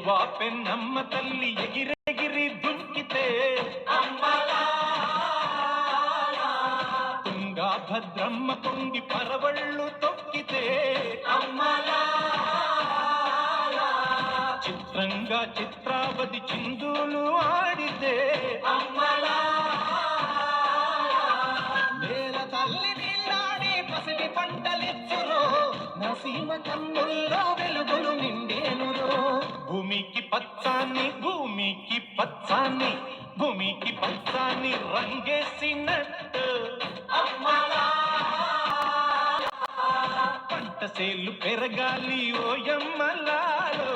ఎగువా పెన్నమ్మ తల్లి ఎగిరెగిరి దుంకితే తుంగా భద్రమ్మ పొంగి పరవళ్ళు తొక్కితే చిత్రంగా చిత్రావతి చిందులు ఆడితే నేల తల్లి నీళ్ళాడి పసిడి పంటలిచ్చురో నసీమ కన్నుల్లో వెలుగులు నిండేనురో భూమికి పచ్చాన్ని భూమికి పచ్చాన్ని భూమికి పచ్చాన్ని రంగేసినట్టు పంట సేలు పెరగాలి ఓయమ్మలాలో